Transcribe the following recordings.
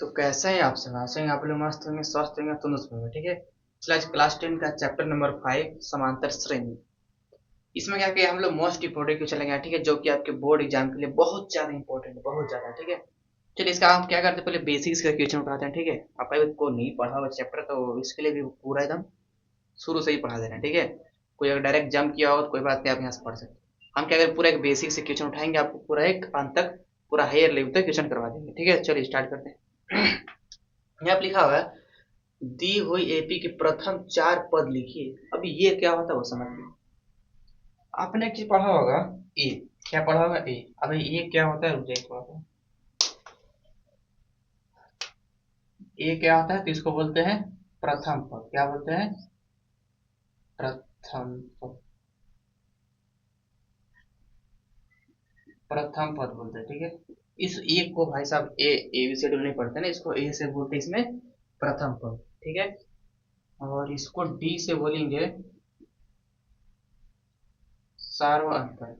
तो कैसे हैं आप सब? आशा है आप लोग मस्त होंगे, स्वस्थ होंगे, तंदुरुस्त होंगे। ठीक है, चलिए आज क्लास 10 का चैप्टर नंबर 5 समांतर श्रेणी। इसमें क्या किया हम लोग मोस्ट इंपोर्टेंट क्वेश्चन लेंगे। ठीक है, जो कि आपके बोर्ड एग्जाम के लिए बहुत ज्यादा इंपॉर्टेंट है, बहुत ज्यादा। ठीक है, चलिए इसका हम क्या करते हैं, पहले बेसिक्स का क्वेश्चन उठाते हैं। ठीक है, आपका को नहीं पढ़ा हुआ चैप्टर तो इसके लिए भी पूरा एकदम शुरू से ही पढ़ा देना है। ठीक है, कोई अगर डायरेक्ट जंप किया हो तो कोई बात नहीं, आप यहाँ से पढ़ सकते हैं। हम क्या करें, पूरा एक बेसिक से क्वेश्चन उठाएंगे, आपको पूरा एक अंत तक पूरा हायर लेवल तक क्वेश्चन करवा देंगे। ठीक है, चलिए स्टार्ट करते हैं। यहाँ पे लिखा हुआ है, दी हुई एपी के प्रथम 4 पद लिखिए। अभी ये क्या होता है वो समझिए। आपने एक चीज पढ़ा होगा, ए। क्या पढ़ा होगा, ए। अभी ये क्या होता है, रुक थोड़ा सा। ए क्या होता है, तो इसको बोलते हैं प्रथम पद। क्या बोलते हैं? प्रथम पद। प्रथम पद बोलते हैं। ठीक है, इस ए को भाई साहब ए बी शेड्यूल नहीं पढ़ते ना, इसको ए से बोलते हैं इसमें प्रथम पद। ठीक है, और इसको डी से बोलेंगे सार्व अंतर।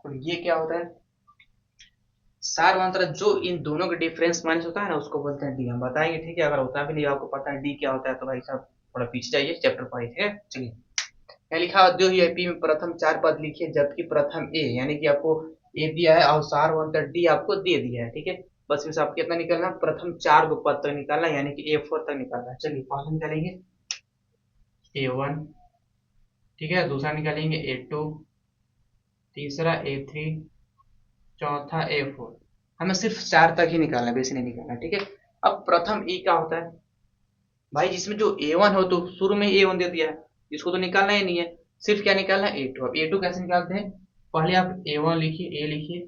और ये क्या होता है, सार्वंतर। जो इन दोनों के डिफरेंस माइनस होता है ना, उसको बोलते हैं डी। हम बताएंगे। ठीक है, अगर होता भी नहीं आपको पता है डी क्या होता है तो भाई साहब थोड़ा पीछे जाइए, चैप्टर पढ़िए। ठीक है, चलिए। यहाँ लिखा हुआ, दो ही एपी में प्रथम 4 पद लिखिए, जबकि प्रथम ए यानी कि आपको ए दिया है और सार्वंतर डी आपको दे दिया है। ठीक है, बस इसमें आपको कितना निकलना है, प्रथम 4 गो पद तक निकालना है, यानी कि A4 तक निकालना है। चलिए पहले निकालेंगे A1। ठीक है, दूसरा निकालेंगे A2, तीसरा A3, चौथा A4। हमें सिर्फ 4 तक ही निकालना है, बेसी नहीं निकालना है। ठीक है, अब प्रथम ई क्या होता है भाई, जिसमें जो A1 हो तो शुरू में A1 दे दिया है, इसको तो निकालना ही नहीं है, सिर्फ क्या निकालना है, A2। अब A2 कैसे निकालते हैं, पहले आप A1 लिखिए, A लिखिए,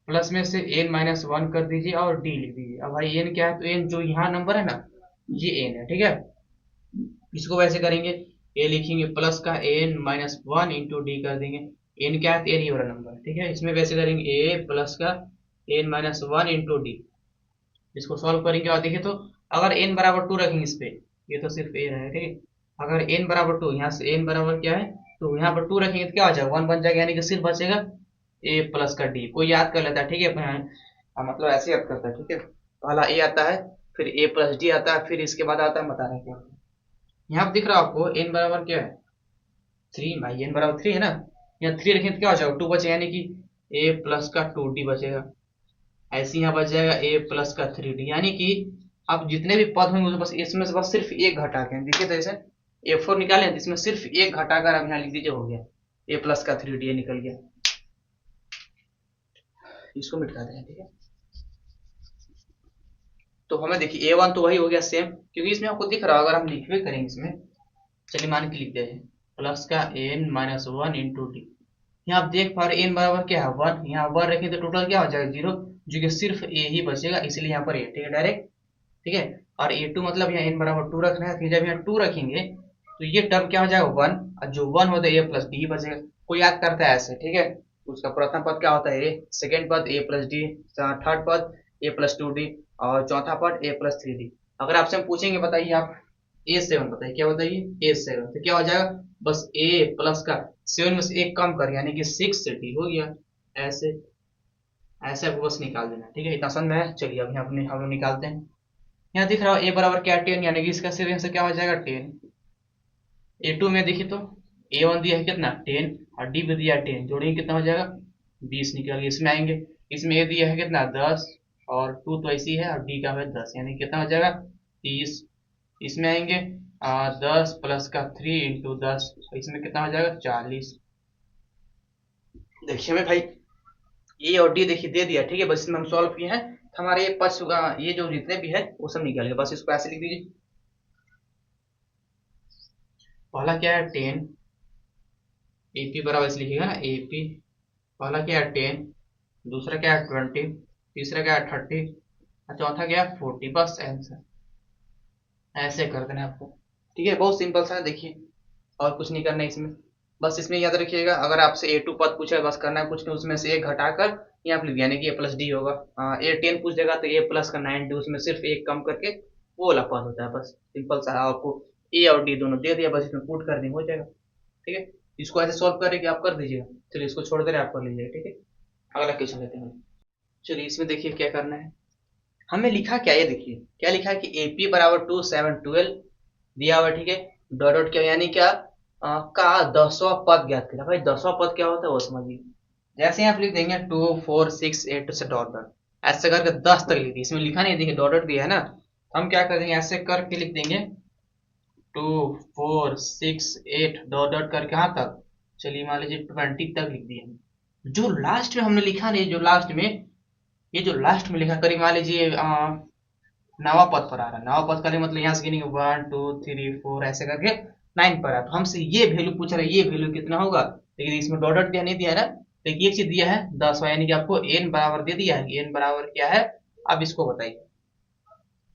प्लस में से n-1 कर दीजिए और D लिख दीजिए। अब भाई n क्या है, तो n जो यहाँ नंबर है ना, ये n है। ठीक है, इसको वैसे करेंगे, a लिखेंगे प्लस का n-1 इंटू डी कर देंगे। n क्या है, तो n ही वाला नंबर। ठीक है, इसमें वैसे करेंगे a प्लस का n-1 इंटू डी। इसको सॉल्व करेंगे और देखिए तो, अगर n बराबर 2 रखेंगे इस पे, ये तो सिर्फ a रहेगा। ठीक है, अगर n बराबर 2, यहाँ से n बराबर क्या है, तो यहाँ पर 2 रखेंगे तो क्या हो जाएगा, 1 बन जाएगा, यानी कि सिर्फ बचेगा a प्लस का d। कोई याद कर लेता है। ठीक है, मतलब ऐसे याद करता है। ठीक है, पहला a आता है, फिर a प्लस डी आता है, फिर इसके बाद आता है, बता रहे हैं क्या। यहाँ पे दिख रहा है आपको n बराबर क्या है, 3। भाई n बराबर 3 है ना, यहाँ 3 रखेंगे तो क्या हो जाएगा, 2 बचेगा, यानी कि a प्लस का 2d बचेगा। ऐसे यहाँ बच जाएगा a प्लस का 3d, यानी कि अब जितने भी पद होंगे बस इसमें से बस सिर्फ एक घटा के देखिए, तो ऐसे A4 निकालें तो इसमें सिर्फ एक घटाकर अब यहाँ लिख दीजिए, हो गया a प्लस का 3d निकल गया। इसको मिटा दें। ठीक है, तो हमें देखिए A1 तो वही हो गया सेम, क्योंकि इसमें आपको दिख रहा है, अगर हम लिखवे करेंगे इसमें, चलिए मान के लिख दे हैं, प्लस का n-1 इंटू डी। यहाँ आप देख पा रहे एन बराबर क्या है, 1। यहाँ 1 रखें तो टोटल क्या हो जाएगा, 0, जो कि सिर्फ ए ही बचेगा, इसलिए यहाँ पर ए। ठीक है, डायरेक्ट। ठीक है, और A2 मतलब यहाँ n बराबर 2 रखना है, फिर जब यहाँ 2 रखेंगे तो ये टर्म क्या हो जाएगा, 1, और जो 1 होता है a प्लस डी बचेगा। कोई याद करता है ऐसे। ठीक है, उसका प्रथम पद क्या होता है, ए। सेकेंड पद a प्लस डी, थर्ड पद a प्लस 2d, और चौथा पद a प्लस 3d। अगर आपसे हम पूछेंगे, बताइए आप A7 बताइए, क्या बताइए, A7, तो क्या हो जाएगा, बस a प्लस का 7 में से एक कम कर, यानी कि 6d हो गया। ऐसे ऐसे आपको बस निकाल देना। ठीक है, इतना समझ में है। चलिए अब यहाँ अपने हम लोग निकालते हैं। यहाँ दिख रहा है a बराबर क्या, 10, यानी कि इसका सिर्फ आंसर क्या हो जाएगा, 10। A2 में देखिए तो A1 दिया है कितना, 10, और D भी दिया है 10, जोड़ेंगे कितना हो जाएगा, 20 निकल गया। इसमें आएंगे, इसमें A दिया है कितना, 10, और 2 तो ऐसी है, और D का है 10, यानी कितना हो जाएगा, 30। इसमें आएंगे 10 प्लस का 3 इंटू 10, इसमें कितना हो जाएगा, 40। देखिए हमें भाई ए और डी देखिए दे दिया। ठीक है, बस इसमें हम सॉल्व किए हैं, तो हमारे ये पक्ष ये जो जितने भी है वो सब निकल गए। बस इसको ऐसे लिख दीजिए, पहला क्या है 10, एपी बराबर ऐसे लिखिएगा ना, एपी। पहला क्या है 10, दूसरा क्या है 20, तीसरा क्या है 30, और चौथा क्या है 40। बस आंसर ऐसे कर देना है आपको। ठीक है, बहुत सिंपल सा है, देखिए और कुछ नहीं करना है इसमें। बस इसमें याद रखिएगा, अगर आपसे A2 पद पूछा है, बस करना है कुछ नहीं, उसमें से एक घटाकर यहाँ पर लिख, यानी कि a प्लस डी होगा। A10 पूछ देगा तो a प्लस का 90, उसमें सिर्फ एक कम करके वो वाला पद होता है। बस सिंपल सा आपको ए और डी दोनों दे दिया, बस इसमें पुट कर देंगे, हो जाएगा। ठीक है, इसको ऐसे सॉल्व करेंगे, आप कर दीजिएगा। चलिए इसको छोड़ दे रहे, आप कर लीजिएगा। ठीक है, अगला क्वेश्चन लेते हैं। चलिए इसमें देखिए क्या करना है, हमें लिखा क्या, ये देखिए क्या लिखा है कि AP बराबर 2 7 12 दिया हुआ है, ठीक है। डॉट डॉट क्या यानी क्या, का 10वां पद ज्ञात करें। भाई 10वां पद क्या होता है वो समझिए। जैसे ही आप लिख देंगे 2 4 6 8 से डॉट डॉट ऐसे करके 10 तक लिख दिए, इसमें लिखा नहीं, देखिए डॉट डॉट दिया है ना, हम क्या कर देंगे ऐसे करके लिख देंगे 2 4 6 8 डॉट डॉट करके कहाँ तक, चलिए मान लीजिए 20 तक लिख दिए। जो लास्ट में हमने लिखा नहीं, जो लास्ट में, ये जो लास्ट में लिखा करीब मान लीजिए नवा पद पर आ रहा है, नवा पद का मतलब यहाँ से गिनेंगे 1 2 3 4 ऐसे करके 9 पर आ, तो हमसे ये वैल्यू पूछ रहा है, ये वैल्यू कितना होगा, लेकिन इसमें डॉट डॉट दिया नहीं दिया है ना, लेकिन एक चीज दिया है 10वां, यानी कि आपको n बराबर दे दिया है, n बराबर क्या है, अब इसको बताइए।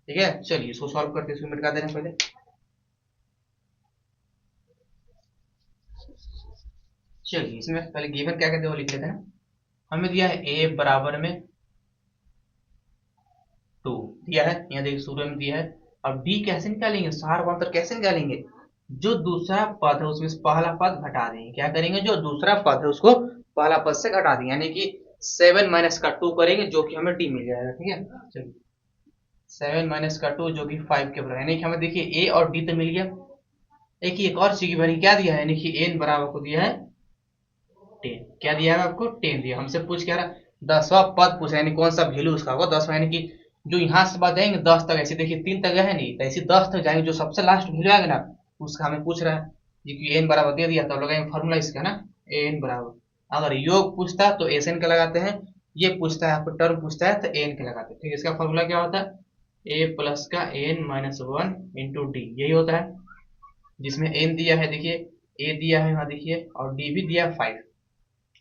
ठीक है, चलिए इसको सॉल्व करते हैं, इसको मिटा देना पहले। चलिए इसमें पहले गिवन क्या कहते हैं वो लिख लेते हैं। हमें दिया है a बराबर में 2 दिया है, यहाँ देखिए शुरू में दिया है। अब d कैसे निकालेंगे, सारवांतर कैसे निकालेंगे, जो दूसरा पद है उसमें से पहला पद घटा देंगे, क्या करेंगे, जो दूसरा पद है उसको पहला पद से घटा देंगे, यानी कि 7 माइनस का 2 करेंगे जो कि हमें d मिल जाएगा। ठीक है, चलिए 7 माइनस का 2 जो कि 5 के बराबर, यानी कि हमें देखिए a और d तो मिल गया। एक और चीज बनी, क्या दिया है, यानी कि n बराबर को दिया है 10, क्या दिया है आपको 10 दिया। हमसे पूछ क्या रहा, 10वां पद पूछ रहा है, यानी कौन सा वैल्यू उसका होगा 10वां, यानी कि जो यहाँ से बात जाएंगे 10 तक, ऐसे देखिए 3 तक है नहीं, तो ऐसे 10 तक जाएंगे, जो सबसे लास्ट वैल्यू आएगा ना उसका हमें पूछ रहा है, क्योंकि एन बराबर दे दिया, तब लगाएंगे फॉर्मूला इसका ना, एन बराबर, अगर योग पूछता है तो एस एन का लगाते हैं, ये पूछता है आपको टर्म पूछता है तो एन के लगाते हैं। ठीक है, इसका फॉर्मूला क्या होता है, ए प्लस का एन माइनस 1 इंटू डी, यही होता है, जिसमें एन दिया है देखिए, ए दिया है यहाँ देखिए, और डी भी दिया है 5।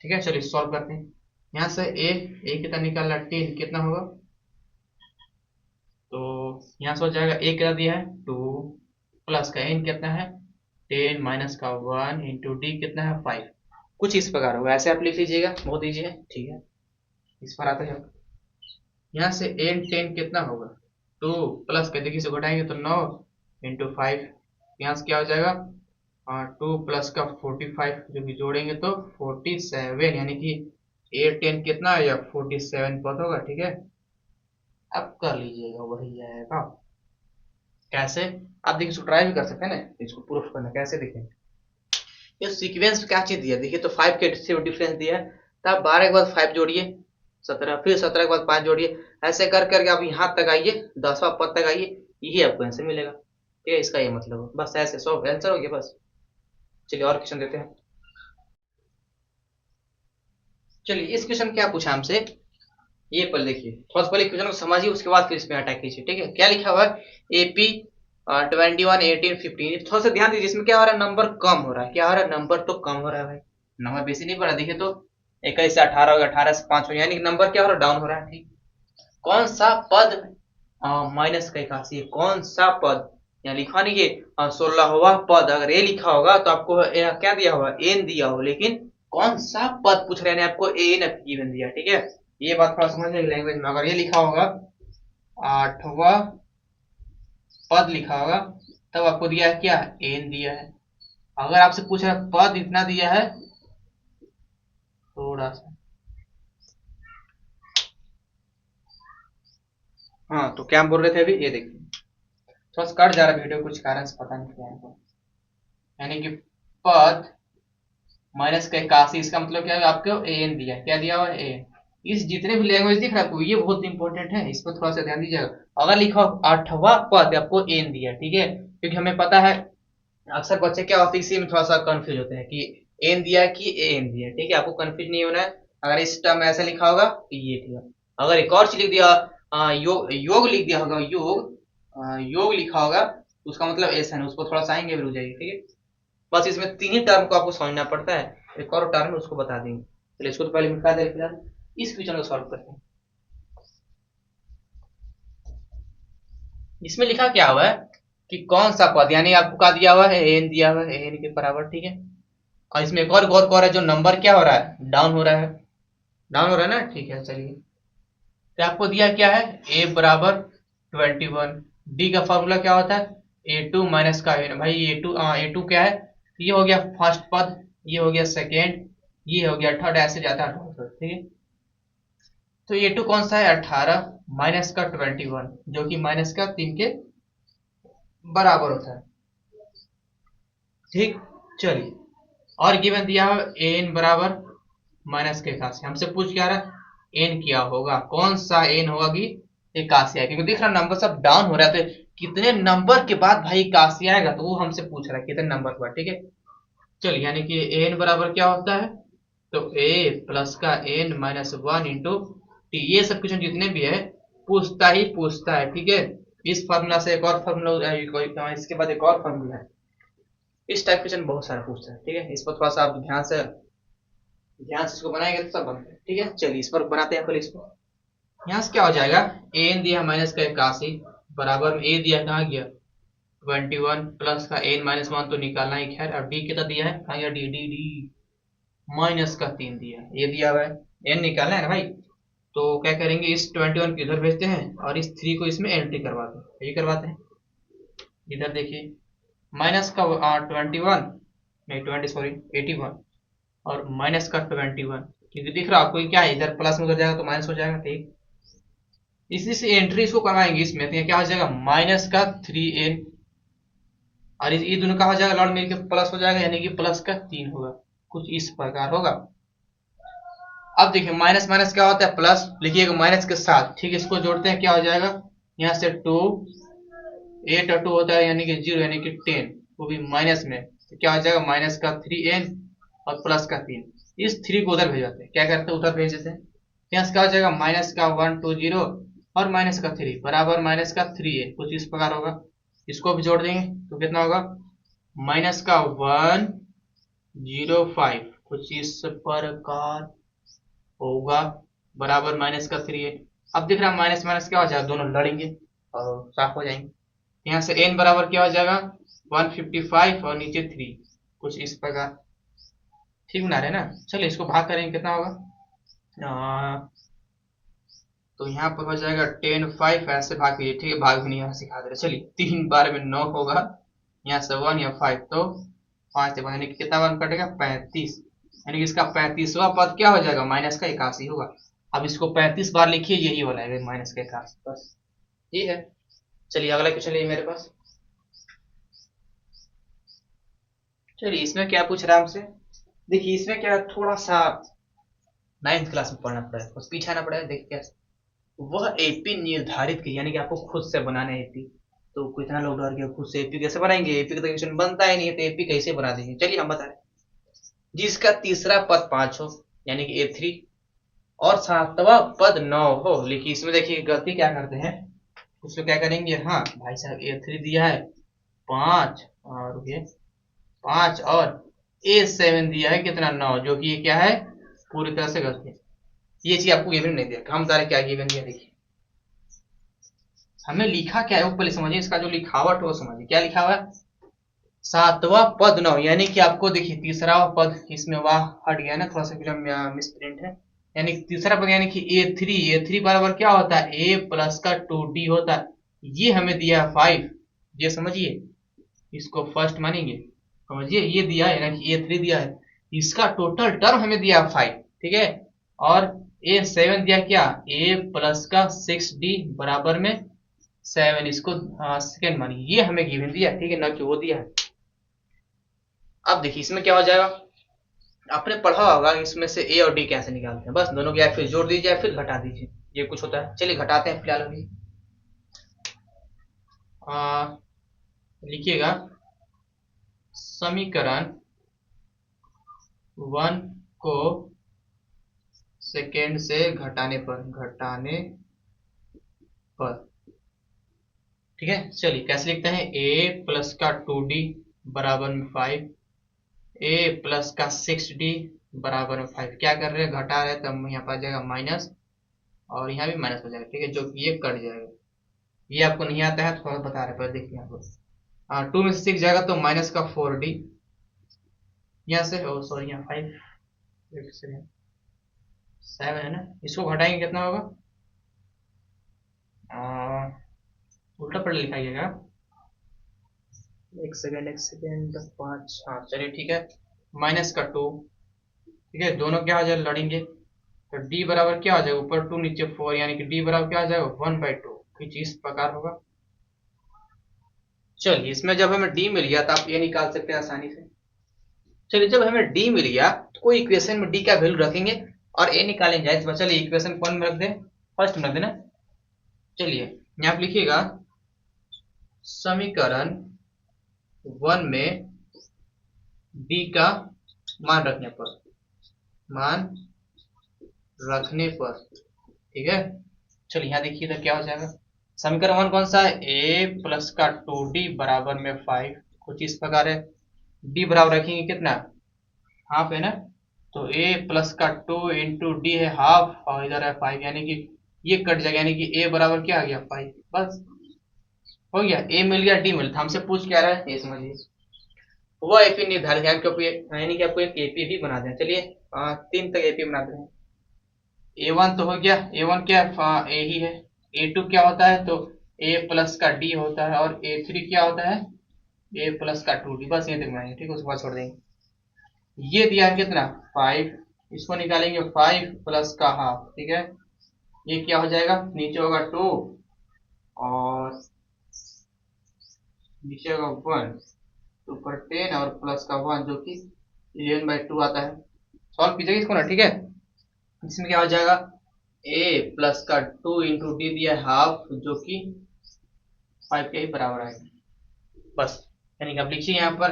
ठीक है, चलिए सॉल्व करते हैं। यहाँ से ए कितना निकालना, 10 कितना होगा, तो यहाँ से हो जाएगा ए कितना दिया है 2 प्लस का एन कितना है 10 माइनस का 1 इंटू डी कितना है 5, कुछ इस प्रकार होगा, ऐसे आप लिख लीजिएगा, बहुत ईजी है। ठीक है, इस पर आता है, यहाँ से एन 10 कितना होगा 2 प्लस का देखिए से घटाएंगे तो 9 इंटू 5, यहाँ से क्या हो जाएगा 2 प्लस का 45 जो कि जोड़ेंगे तो 47, यानी कि ए 10 कितना है या 47 पद होगा। ठीक है, अब कर लीजिएगा वही आएगा, कैसे, आप देखिए इसको ट्राई भी कर सकते हैं ना, इसको प्रूफ करना कैसे देखें। ये सीक्वेंस क्या चीज दिया देखिए, तो 5 के से डिफरेंस दिया है, तो आप 12 के बाद 5 जोड़िए 17, फिर 17 के बाद 5 जोड़िए, ऐसे कर करके आप यहाँ तक आइए, 10वां पद तक आइए, यही आपको आंसर मिलेगा। ठीक है, इसका ये मतलब है, बस ऐसे सॉल्व आंसर हो गया बस। चलिए और क्वेश्चन देते हैं। चलिए इस क्वेश्चन क्या पूछा हमसे, ये पहले देखिए, थोड़ा सा पहले क्वेश्चन को समझिए, उसके बाद फिर इसमें अटैक कीजिए। ठीक है, क्या लिखा हुआ है, एपी 21 18 15, थोड़ा सा ध्यान दीजिए, इसमें क्या हो रहा है, नंबर कम हो रहा है, क्या हो रहा है, नंबर तो कम हो रहा है भाई, नंबर बेसी नहीं बढ़ा, देखिए तो 21 से 18 हो गया, 18 से 5 हो गया, यानी कि नंबर क्या हो रहा है, डाउन हो रहा है। ठीक, कौन सा पद माइनस का 81, कौन सा पद, यहाँ लिखा नहीं है 16वां पद, अगर ए लिखा होगा तो आपको क्या दिया होगा, एन दिया हो, लेकिन कौन सा पद पूछ रहे हैं आपको, एन गिवन दिया। ठीक है, ये बात थोड़ा समझने की लैंग्वेज में, अगर ये लिखा होगा 8वां पद लिखा होगा तब आपको दिया है क्या, एन दिया है। अगर आपसे पूछ रहा है पद इतना दिया है, थोड़ा सा, हाँ तो क्या हम बोल रहे थे अभी, ये देखिए थोड़ा सा कट जा रहा है वीडियो, कुछ कारण से पता नहीं क्या है, यानी कि पद माइनस का 81, इसका मतलब क्या है, आपको एन दिया है, क्या दिया हुआ है, एन। इस जितने भी लैंग्वेज दिख रहा है आपको, ये बहुत इंपॉर्टेंट है, इस पर थोड़ा सा ध्यान दीजिएगा। अगर लिखा हो 8वां पद, आपको एन दिया, ठीक है, क्योंकि हमें पता है अक्सर बच्चे क्या होते हैं इसी में थोड़ा सा कंफ्यूज होते हैं कि एन दिया कि ए एन दिया। ठीक है, आपको कंफ्यूज नहीं होना है, अगर इस टर्म में ऐसा लिखा होगा तो ये ठीक है, अगर एक और चीज लिख दिया, योग योग लिख दिया होगा, योग लिखा होगा तो उसका मतलब ऐसा है, उसको थोड़ा सा आएंगे भी रुक जाइए। ठीक है, बस इसमें तीन ही टर्म को आपको समझना पड़ता है, एक और टर्म है उसको बता देंगे। चलिए इसको तो पहले मिटा दे, फिलहाल इस क्वेश्चन को सॉल्व करते हैं। इसमें लिखा क्या हुआ है कि कौन सा पद, यानी आपको क्या दिया हुआ है, एन दिया हुआ है, एन के बराबर। ठीक है, और इसमें एक और गौर कर रहा है, जो नंबर क्या हो रहा है, डाउन हो रहा है, डाउन हो रहा है ना। ठीक है, चलिए तो आपको दिया क्या है, ए बराबर 21, डी का फॉर्मूला क्या होता है, A2 माइनस का एन, भाई ए टू क्या है, ये हो गया फर्स्ट पद, ये हो गया सेकेंड, ये हो गया थर्ड, ऐसे जाता है। ठीक है, तो A2 कौन सा है, 18, माइनस का 21 जो कि माइनस का 3 के बराबर होता है। ठीक, चलिए, और गिवन दिया है एन बराबर माइनस के 81। हमसे पूछ क्या रहा है, एन क्या होगा, कौन सा एन होगा कि 81 है, क्योंकि देख रहा नंबर सब डाउन हो रहा है, तो कितने नंबर के बाद भाई 81 आएगा, तो वो हमसे पूछ रहा है कितने नंबर के बाद। ठीक है, चलिए, यानी कि एन बराबर क्या होता है, तो ए प्लस का एन माइनस 1 इंटू टी। ये सब क्वेश्चन जितने भी है पूछता ही पूछता है। ठीक है, इस फार्मूला से एक और फार्मूला, इसके बाद एक और फार्मूला है, इस टाइप क्वेश्चन बहुत सारा पूछता है। ठीक है, इस पर थोड़ा सा आप ध्यान से इसको बनाएंगे तो सब बनते हैं। ठीक है, चलिए इस पर बनाते हैं पहले इसको। यहाँ से क्या हो जाएगा, एन दिया माइनस का 81 बराबर में ए दिया कहाँ गया 21 प्लस का एन माइनस 1 तो निकालना ही, खैर। अब डी कितना दिया है, कहाँ गया डी डी डी, माइनस का 3 दिया है, ये दिया हुआ है, एन निकालना है ना भाई। तो क्या करेंगे, इस 21 को इधर भेजते हैं और इस 3 को इसमें एंट्री करवाते हैं, ये करवाते हैं। इधर देखिए, माइनस का 21 नहीं 20 सॉरी 81 और माइनस का 21, क्योंकि दिख रहा है आपको क्या है, इधर प्लस में उधर जाएगा तो माइनस हो जाएगा। ठीक, इसी से एंट्री इसको करवाएंगे इसमें, तो क्या हो जाएगा माइनस का 3n, और ये दोनों का हो जाएगा लॉर्ड मिलकर प्लस हो जाएगा, यानी कि प्लस का 3 होगा, कुछ इस प्रकार होगा। अब देखिए माइनस माइनस क्या होता है, प्लस लिखिएगा माइनस के साथ। ठीक, इसको जोड़ते हैं, क्या हो जाएगा, यहाँ से 2 8 और 2 होता है यानी कि 0, यानी कि 10, वो भी माइनस में, तो क्या हो जाएगा माइनस का 3n और प्लस का 3। इस 3 को उधर भेज देते हैं, क्या करते हैं उधर भेज देते हैं, यहाँ से क्या हो जाएगा माइनस का 1 2 0 और माइनस का 3 बराबर माइनस का 3n, कुछ इस प्रकार होगा। इसको भी जोड़ देंगे तो कितना होगा, माइनस का 105, कुछ इस प्रकार होगा, बराबर माइनस का 3n। अब दिख रहा है माइनस माइनस क्या हो जाएगा, दोनों लड़ेंगे और साफ हो जाएंगे। यहाँ से n बराबर क्या हो जाएगा 155 और नीचे 3, कुछ इस प्रकार। ठीक बना रहे ना, चलिए इसको भाग करेंगे कितना होगा, तो यहाँ पर हो जाएगा 10 5, ऐसे भाग कीजिए। ठीक है, भाग भी नहीं यहाँ सिखा दे रहे। चलिए 3 बार में 9 होगा, यहाँ से 1 या 5 तो 5 से यानी कि कितना 1 कटेगा 35, यानी कि इसका 35वां पद क्या हो जाएगा माइनस का 81 होगा। अब इसको 35 बार लिखिए, यही वाला है माइनस का 81, बस ये है। चलिए अगला क्वेश्चन लिए मेरे पास। चलिए इसमें क्या पूछ रहा है हमसे, देखिए इसमें क्या थोड़ा सा 9th क्लास में पढ़ना पड़ा है, बस पीछे आना पड़ा है। देखिए क्या, वह एपी निर्धारित की, यानी कि आपको खुद से बनाना है एपी। तो कितना लोग डर गए, खुद से एपी कैसे बनाएंगे, एपी का तो क्वेश्चन बनता ही नहीं है, तो एपी कैसे बना देंगे। चलिए हम बता रहे हैं, जिसका तीसरा पद 5 हो यानी कि A3 और सातवां पद 9 हो। लेकिन इसमें देखिए गलती क्या करते हैं, उसको क्या करेंगे, हाँ भाई साहब A3 दिया है 5 और ये 5 और A7 दिया है कितना 9, जो कि ये क्या है पूरी तरह से गलती है। ये चीज आपको गिवन नहीं दिया, हम बता रहे क्या गिवन दिया। देखिए हमें लिखा क्या है वो पहले समझिए, इसका जो लिखावट वो समझिए, क्या लिखा हुआ है, सातवां पद 9, यानी कि आपको देखिए तीसरा पद इसमें वाह हट गया ना, थोड़ा सा मिस प्रिंट है, यानी कि तीसरा पद यानी कि A3 बराबर क्या होता है A प्लस का 2D होता है, ये हमें दिया है 5, ये समझिए, इसको फर्स्ट मानेंगे, समझिए ये दिया है यानी कि A3 दिया है, इसका टोटल टर्म हमें दिया है 5। ठीक है, और A7 दिया क्या A प्लस का 6D बराबर में 7, इसको सेकेंड मानिए, ये हमें गिवन दिया। ठीक है, ना कि वो दिया है। अब देखिए इसमें क्या हो जाएगा, आपने पढ़ा होगा इसमें से ए और डी कैसे निकालते हैं, बस दोनों को या फिर जोड़ दीजिए या फिर घटा दीजिए, ये कुछ होता है। चलिए घटाते हैं फिलहाल अभी। लिखिएगा समीकरण 1 को सेकेंड से घटाने पर। ठीक है, चलिए कैसे लिखते हैं, ए प्लस का 2D बराबर में 5, ए प्लस का 6D बराबर में 5, क्या कर रहे हैं घटा रहे हैं, तब यहाँ पर आ जाएगा माइनस और यहाँ भी माइनस हो जाएगा। ठीक है, जो कि ये कट जाएगा, ये आपको नहीं आता है थोड़ा बता रहे पर देखिए यहाँ पर 2 में से 6 जाएगा तो माइनस का 4D, यहाँ से सॉरी यहाँ 5 7 है ना, इसको घटाएंगे कितना होगा, उल्टा पलटा लिखाइएगा, एक सेकेंड 5, हाँ चलिए ठीक है, माइनस का 2। ठीक है, दोनों क्या हो जाए लड़ेंगे, तो डी बराबर क्या हो जाएगा, ऊपर 2 नीचे 4, यानी कि डी बराबर क्या हो जाएगा 1/2, कुछ इस प्रकार होगा। चलिए इसमें जब हमें डी मिल गया तो आप ये निकाल सकते हैं आसानी से। चलिए जब हमें डी मिल गया तो कोई इक्वेशन में डी का वैल्यू रखेंगे और ए निकालेंगे। जाए चलिए इक्वेशन कौन में रख दें, फर्स्ट में रख देना। चलिए यहाँ पे लिखिएगा समीकरण 1 में डी का मान रखने पर, मान रखने पर, ठीक है। चलिए यहाँ देखिए तो क्या हो जाएगा, समीकरण 1 कौन सा है, ए प्लस का 2d बराबर में 5, कुछ इस प्रकार है। डी बराबर रखेंगे कितना, हाफ है ना, तो ए प्लस का 2 इंटू डी है हाफ और इधर है 5, यानी कि ये कट जाएगा, यानी कि ए बराबर क्या आ गया 5, बस हो गया। ए मिल गया डी मिल गया। हमसे पूछ क्या रहा है ये समझिए, वह एपी निर्धारित है यानी कि आपको एक एपी भी बना दें। चलिए 3 तक एपी बना दें। A1 तो हो गया, A1 क्या है, ए ही है। A2 क्या होता है, तो A प्लस का D होता है, और A3 क्या होता है, A प्लस का 2D। बस ये तक बनाएंगे, ठीक है, उसके बाद छोड़ देंगे। ये दिया है कितना 5, इसको निकालेंगे 5 प्लस का हाफ, ठीक है। ये क्या हो जाएगा, नीचे होगा 2 और नीचे होगा 1, ऊपर 10 और प्लस का 1 जो कि 11/2 आता है। सॉल्व कीजिएगा इसको ना, ठीक है। इसमें क्या हो जाएगा, a प्लस का 2 इंटू डी दिया हाफ जो कि 5 के ही बराबर आएगा, बस। यानी कि आप लिखिए यहाँ पर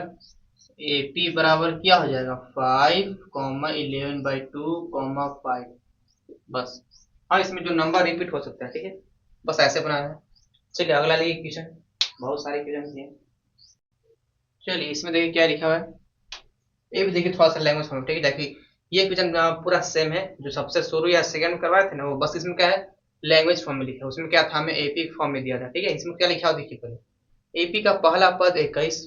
ए पी बराबर क्या हो जाएगा 5 कॉमा 11/2 कॉमा 5, बस। हाँ इसमें जो नंबर रिपीट हो सकता है, ठीक है, बस ऐसे बनाना है। चलिए अगला लिखिए क्वेश्चन, बहुत सारे क्वेश्चन दिए। चलिए इसमें देखिए क्या लिखा हुआ है, ये भी देखिए थोड़ा सा लैंग्वेज फॉर्म, ठीक है। देखिए ये क्वेश्चन पूरा सेम है जो सबसे शुरू या सेकंड में करवाए थे ना, वो बस इसमें क्या है लैंग्वेज फॉर्म में लिखा है। उसमें क्या था, हमें एपी फॉर्म में दिया था, ठीक है। इसमें क्या लिखा हो देखिए पहले, एपी का पहला पद 21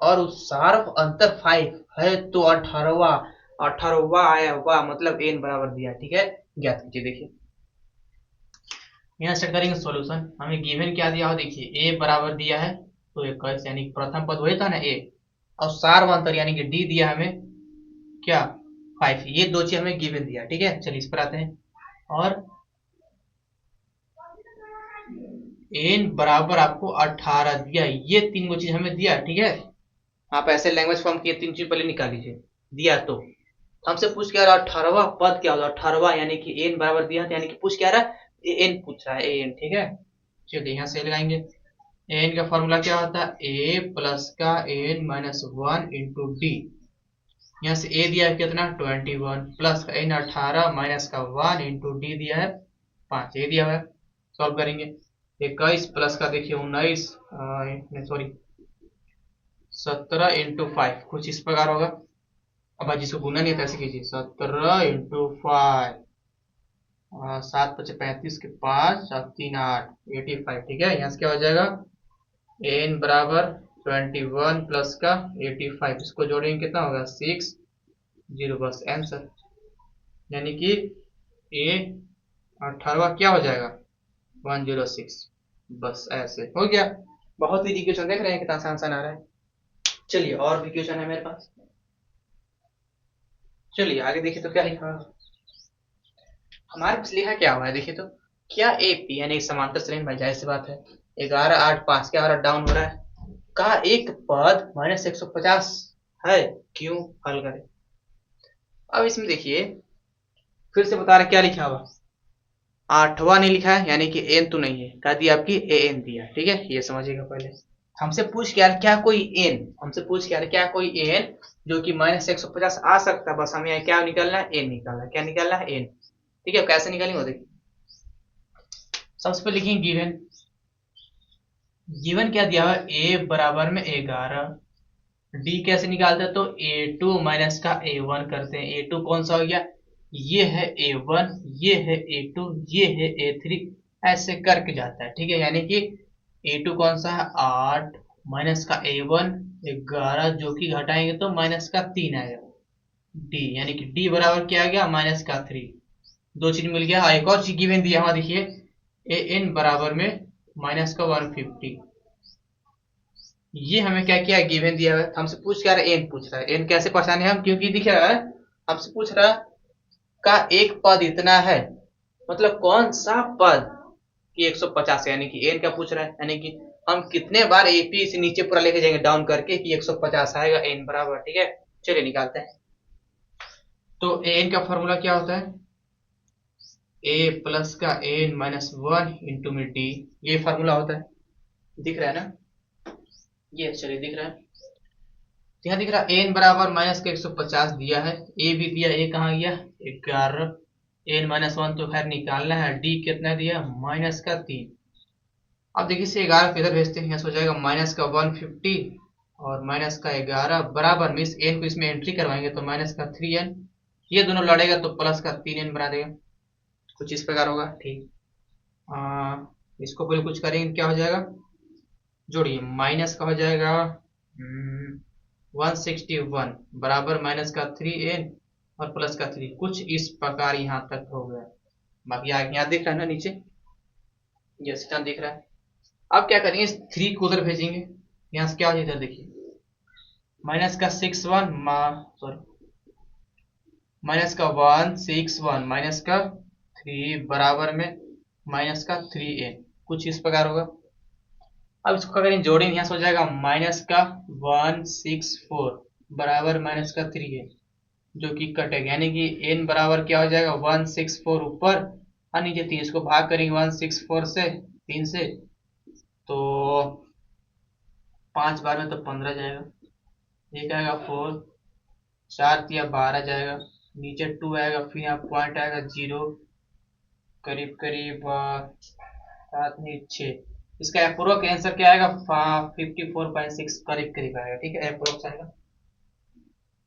और सार्व अंतर 5 है तो 18वां आया हुआ, मतलब एन बराबर दिया, ठीक है, ज्ञात कीजिए। देखिए यहाँ स्टार्ट करेंगे सॉल्यूशन। हमें गिवन क्या दिया हो, देखिए ए बराबर दिया है तो 21, यानी प्रथम पद वही था ना ए, और सार्व अंतर यानी कि डी दिया हमें क्या 5, ये दो चीज हमें गिवन दिया, ठीक है। चलिए इस पर आते हैं, और एन बराबर आपको 18 दिया, ये तीन चीज हमें दिया, ठीक है। आप ऐसे लैंग्वेज फॉर्म की तीन चीज पहले निकाल लीजिए, दिया तो हमसे पूछ क्या रहा 18वां पद क्या होगा, 18वां यानी कि एन बराबर दिया था, यानी कि पूछ क्या रहा है एन पूछ रहा है, एन, ठीक है। चलिए यहाँ से लगाएंगे, एन का फॉर्मूला क्या होता है, ए प्लस का एन माइनस 1 इंटू डी। यहाँ से ए दिया है कितना 21 प्लस का एन 18 माइनस का 1 इंटू डी दिया है 5, ये दिया हुआ है। सॉल्व करेंगे, 21 प्लस का देखिए 19, सॉरी 17 इंटू 5, कुछ इस प्रकार होगा। अब जिसको गुना नहीं है ऐसे कीजिए, 17 इंटू 5, 7×5 = 35 के 5 और 3 8 85, ठीक है। यहाँ से क्या हो जाएगा, एन बराबर 21 प्लस का 85, इसको जोड़ेंगे कितना होगा 6 0, बस आंसर। यानी कि ए 18वां क्या हो जाएगा 106, बस ऐसे हो गया। बहुत ही क्वेश्चन देख रहे हैं कितना आसान आसान आ रहा है। चलिए और भी क्वेश्चन है मेरे पास, चलिए आगे देखिए तो क्या लिखा है हमारे पास। लिखा क्या हुआ है देखिए तो, क्या ए पी यानी समांतर श्रेणी भाई, जाहिर सी बात है 11 8 5 क्या हो रहा है, डाउन हो रहा है, का एक पद -150 है, क्यों, हल करें। अब इसमें देखिए फिर से बता रहा क्या लिखा हुआ, 8वां नहीं लिखा है, यानी कि एन तो नहीं है, कह दिया आपकी ए एन दिया, ठीक है, ये समझिएगा पहले। हमसे पूछ क्या कोई एन, हमसे पूछ क्या कोई एन जो कि -150 आ सकता है, बस हमें यहाँ क्या निकालना है, एन निकालना है, क्या निकालना है, एन, ठीक है। कैसे निकालेंगे देखिए, सबसे पहले लिखेंगे गिवन, गिवन क्या दिया हुआ है ए बराबर में 11, डी कैसे निकालते हैं, तो a2 माइनस का a1 करते हैं। a2 कौन सा हो गया, ये है a1, ये है a2, ये है a3, ऐसे करके जाता है, ठीक है। यानी कि a2 कौन सा है 8 माइनस का a1 11, जो कि घटाएंगे तो माइनस का 3 आएगा, d यानी कि d बराबर क्या आ गया माइनस का 3, दो चीज मिल गया। एक और चीज गिवन दिया हुआ देखिए, ए एन बराबर में माइनस का 150, ये हमें क्या किया गिवन दिया है। हमसे पूछ क्या रहा है, एन पूछ रहा है, एन कैसे पहचाने हम, क्योंकि दिख रहा है हमसे पूछ रहा है का एक पद इतना है, मतलब कौन सा पद कि 150, यानी कि एन का पूछ रहा है, यानी कि हम कितने बार एपी से नीचे पूरा लेके जाएंगे डाउन करके कि 150 आएगा एन बराबर, ठीक है। चलिए निकालते हैं। तो एन का फॉर्मूला क्या होता है, ए प्लस का एन माइनस वन इंटू में डी, ये फॉर्मूला होता है। दिख रहा है ना, ये चलिए दिख रहा है, यहाँ दिख रहा है एन बराबर माइनस का 150 दिया है, ए भी दिया, ए कहाँ गया 11, एन माइनस वन तो खैर निकालना है, डी कितना दिया माइनस का 3। अब देखिए इसे 11 को इधर भेजते हैं, यहाँ से हो जाएगा माइनस का 150 और माइनस का 11 बराबर मिस एन को इसमें एंट्री करवाएंगे तो माइनस का 3n, ये दोनों लड़ेगा तो प्लस का 3n बना देगा, कुछ इस प्रकार होगा, ठीक। इसको पूरे कुछ करेंगे क्या हो जाएगा, जोड़िए, माइनस का हो जाएगा 161 बराबर माइनस का 3n और प्लस का 3, कुछ इस प्रकार यहाँ तक हो गया। बाकी यहाँ दिख रहा है ना नीचे, ये सिस्टम दिख रहा है। अब क्या करेंगे, इस 3 को उधर भेजेंगे, यहाँ से क्या हो इधर देखिए, माइनस का 61 सॉरी माइनस का 161 माइनस का 3 बराबर में माइनस का 3n, कुछ इस प्रकार होगा। अब इसको क्या करेंगे, जोड़ेंगे, यहाँ से हो जाएगा माइनस का 164 बराबर माइनस का 3n, जो कि कटेगा, यानी कि n बराबर क्या हो जाएगा 164 ऊपर और नीचे 3, इसको भाग करेंगे 164 से 3 से, तो 5 बार में तो 15 जाएगा, एक आएगा 4, 4 या 12 जाएगा, नीचे 2 आएगा, फिर यहाँ पॉइंट आएगा 0, करीब करीब 7 नहीं 6, इसका अप्रोक्स आंसर क्या आएगा 54.6 करीब करीब आएगा, ठीक है, अप्रोक्स आएगा।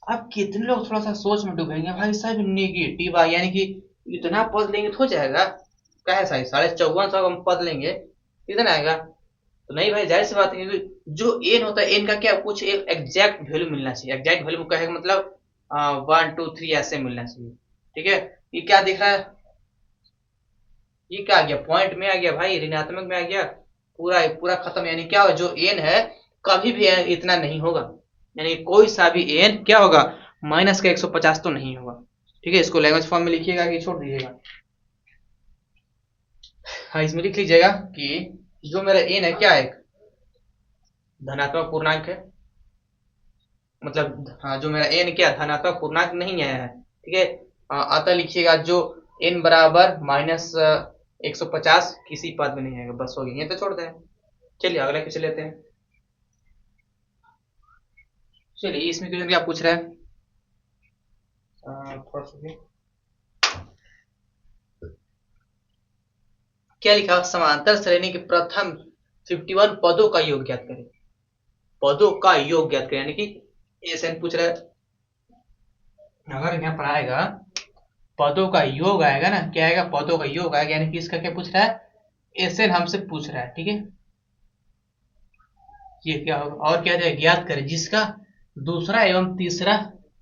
अब कितने लोग थोड़ा सा सोच में डूबेंगे, भाई साहब नेगेटिव आ, यानी कि इतना पद लेंगे तो हो जाएगा, क्या है साहब 5450 हम पद लेंगे कितना आएगा, तो नहीं भाई, जाहिर सी बात है, क्योंकि जो एन होता है एन का क्या कुछ एक एग्जैक्ट वैल्यू मिलना चाहिए, एग्जैक्ट वैल्यू का है मतलब 1 2 3 ऐसे मिलना चाहिए, ठीक है। ये क्या दिख रहा है, ये क्या आ गया, पॉइंट में आ गया भाई, ऋणात्मक में आ गया, पूरा पूरा खत्म, यानी क्या होगा, जो एन है कभी भी इतना नहीं होगा, यानी कोई सा भी एन क्या होगा माइनस का 150 तो नहीं होगा, ठीक है। इसको लैंग्वेज फॉर्म में लिखिएगा कि छोड़ दीजिएगा, हाँ इसमें लिख लीजिएगा कि जो मेरा एन है क्या है, धनात्मक पूर्णांक है, मतलब हाँ जो मेरा एन क्या धनात्मक पूर्णांक नहीं आया है, ठीक है। अतः लिखिएगा जो एन बराबर माइनस 150 किसी पद में नहीं आएगा, बस हो गया, ये तो छोड़ते हैं। चलिए अगला क्वेश्चन लेते हैं। चलिए इसमें क्वेश्चन क्या पूछ रहा है, थोड़ा सा क्या लिखा, समांतर श्रेणी के प्रथम 51 पदों का योग ज्ञात करें, पदों का योग ज्ञात करें, यानी कि एसएन पूछ रहा है, अगर यहाँ पर आएगा पदों का योग आएगा ना, क्या आएगा पदों का योग आएगा, यानी कि इसका क्या पूछ रहा है, एसएन हमसे पूछ रहा है, ठीक है। ये क्या होगा, और क्या जाए ज्ञात करें जिसका दूसरा एवं तीसरा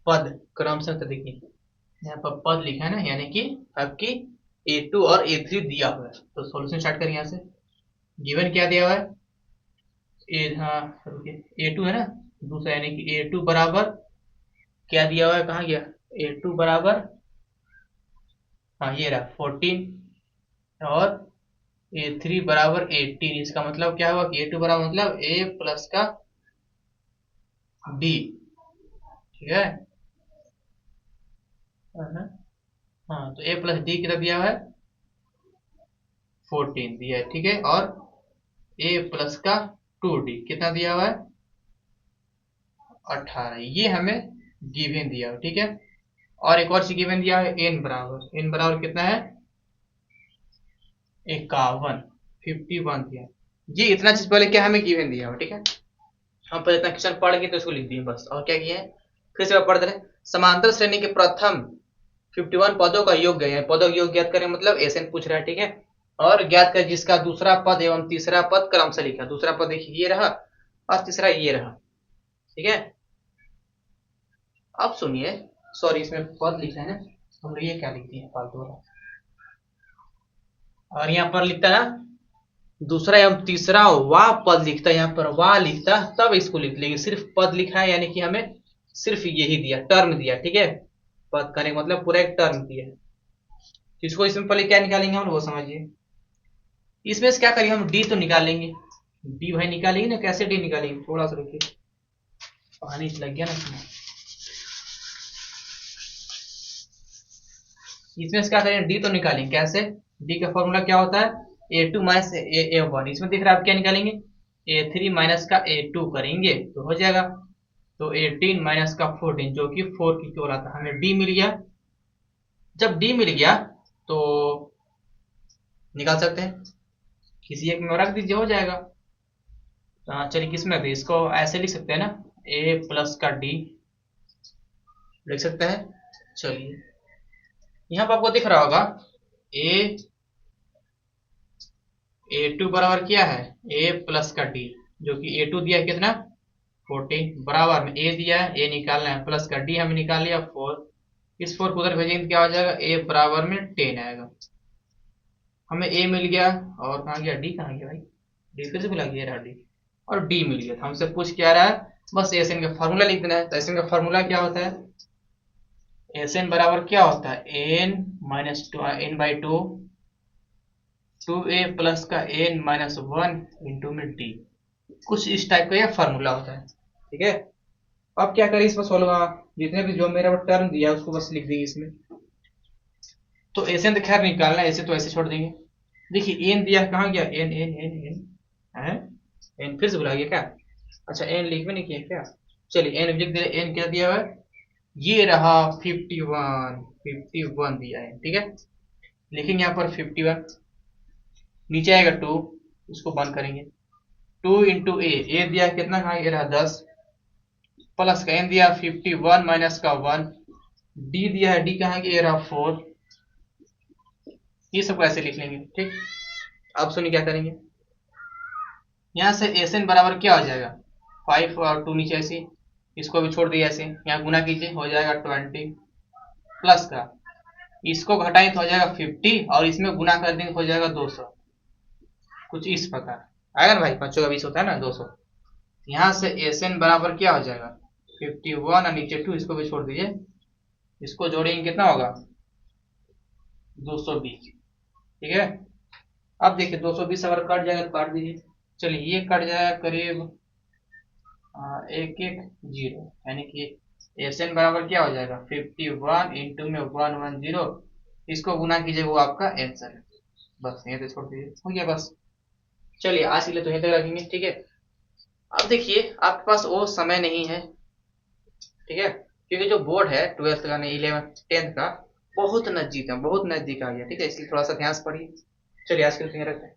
पद क्रमशः, तो देखिए यहाँ पर पद लिखा है ना, यानी कि आपकी A2 और A3 दिया हुआ है, तो सॉल्यूशन स्टार्ट करें यहाँ से। गिवन क्या दिया हुआ है, A2 है ना, दूसरा यानी कि A2 बराबर क्या दिया हुआ है, कहाँ गया, A2 बराबर, हाँ ये रहा 14 और A3 बराबर 18, इसका मतलब क्या हुआ कि A2 बराबर मतलब A प्लस का B, ठीक है। हाँ तो A प्लस D कितना दिया हुआ है 14 दिया है, ठीक है, और A प्लस का 2D कितना दिया हुआ है 18, ये हमें गिवन दिया हुआ, ठीक है। और एक और चीज गिवन दिया है n बराबर कितना है 51, 51 दिया, ये इतना चीज पहले क्या हमें गिवन दिया हुआ, ठीक है। हम पहले इतना क्वेश्चन पढ़ के तो इसको लिख दिए बस, और क्या किए हैं फिर से पढ़ रहे, समांतर श्रेणी के प्रथम 51 पदों का योग है, पदों का योग ज्ञात करें मतलब एसएन पूछ रहा है, ठीक है। और ज्ञात कर जिसका दूसरा पद एवं तीसरा पद क्रम से लिखा, दूसरा पद देखिए ये रहा और तीसरा ये रहा, ठीक है। अब सुनिए, सॉरी इसमें पद लिखा है ना, हम लोग ये क्या लिख दिए फालतू वाला, और यहाँ पर लिखता है ना दूसरा एवं तीसरा वाह पद लिखता है, यहाँ पर वाह लिखता तब इसको लिख लेंगे, सिर्फ पद लिखा है यानी कि हमें सिर्फ यही दिया टर्म दिया, ठीक है। बात करने का मतलब पूरा एक टर्म दिया है। इसको इसमें पहले क्या निकालेंगे हम, वो समझिए। इसमें से क्या करेंगे हम, डी तो निकालेंगे। डी भाई निकालेंगे ना, कैसे डी निकालेंगे, थोड़ा सा रुकिए, पानी लग गया ना इसमें। इसमें से क्या करेंगे, डी तो निकालेंगे, कैसे, डी का फॉर्मूला क्या होता है, a2 माइनस a1। इसमें दिख रहा है, आप क्या निकालेंगे, a3 माइनस का a2 करेंगे तो हो जाएगा। तो 18 माइनस का 14 जो कि 4 की क्यों आता है, हमें डी मिल गया। जब डी मिल गया तो निकाल सकते हैं, किसी एक में रख दीजिए, हो जाएगा। चलिए किसमें भी, इसको ऐसे लिख सकते हैं ना, a प्लस का डी लिख सकते हैं। चलिए यहाँ पर आपको दिख रहा होगा a a2 बराबर क्या है, a प्लस का d, जो कि a2 दिया है कितना 14, बराबर में a दिया है, a निकालना है, प्लस का d हमें निकाल लिया 4। इस 4 को उधर भेजेंगे तो क्या हो जाएगा, a बराबर में 10 आएगा। हमें a मिल गया, और कहाँ गया d, कहाँ गया भाई, d फिर से भुला गया रहा, d और d मिल गया। तो हमसे पूछ क्या रहा है, बस एसएन का फार्मूला लिख देना है। तो एसएन का फार्मूला क्या होता है, एसएन बराबर क्या होता है, n minus two, n by two, 2a plus का n माइनस 1 इंटू में d, कुछ इस टाइप का यह फार्मूला होता है। ठीक है, अब क्या करें इसमें सोल्व, जितने भी जो मेरा टर्म दिया उसको बस लिख देंगे इसमें। तो एन तो खैर निकालना है, ऐसे तो ऐसे छोड़ देंगे। देखिए एन दिया, कहाँ गया एन, एन एन एन है, एन फिर से भुला गया क्या, अच्छा एन लिख में नहीं किया क्या, चलिए एन लिख दे, एन क्या दिया हुआ है, ये रहा 51, 51 दिया है। ठीक है, लिखेंगे यहाँ पर 51, नीचे आएगा 2, उसको बंद करेंगे, 2 इंटू ए दिया कितना, कहा ये रहा 10, प्लस का एन दिया 51 माइनस का 1, डी दिया है, डी कहाँ ये रहा 4, ये सबको ऐसे लिख लेंगे। ठीक, अब सुनिए क्या करेंगे, यहाँ से एस एन बराबर क्या हो जाएगा, 5 और 2 नीचे ऐसे, इसको भी छोड़ दिए ऐसे, यहाँ गुना कीजिए हो जाएगा 20, प्लस का इसको घटाएं तो हो जाएगा 50, और इसमें गुना कर देंगे हो जाएगा 200, कुछ इस प्रकार आएगा ना भाई, 5 का 20 होता है ना 200। यहाँ से एस एन बराबर क्या हो जाएगा 51 और नीचे 2, इसको भी छोड़ दीजिए, इसको जोड़ेंगे कितना होगा 220। ठीक है, अब देखिए 220 अगर कट जाएगा तो काट दीजिए, चलिए ये कट जाएगा करीब 110, यानी कि एस एन बराबर क्या हो जाएगा 51 इंटू में 110, इसको गुना कीजिए, वो आपका आंसर है। बस यहीं पे छोड़ दीजिए, हो गया बस। चलिए आज के लिए तो यहीं तक रखेंगे। ठीक है, अब देखिए आपके पास वो समय नहीं है, ठीक है, क्योंकि जो बोर्ड है 12th का नहीं 11th 10th का बहुत नजदीक है, बहुत नजदीक आ गया। ठीक है, इसलिए थोड़ा सा ध्यान से पढ़िए। चलिए आज के लिए तो यहीं रखते हैं।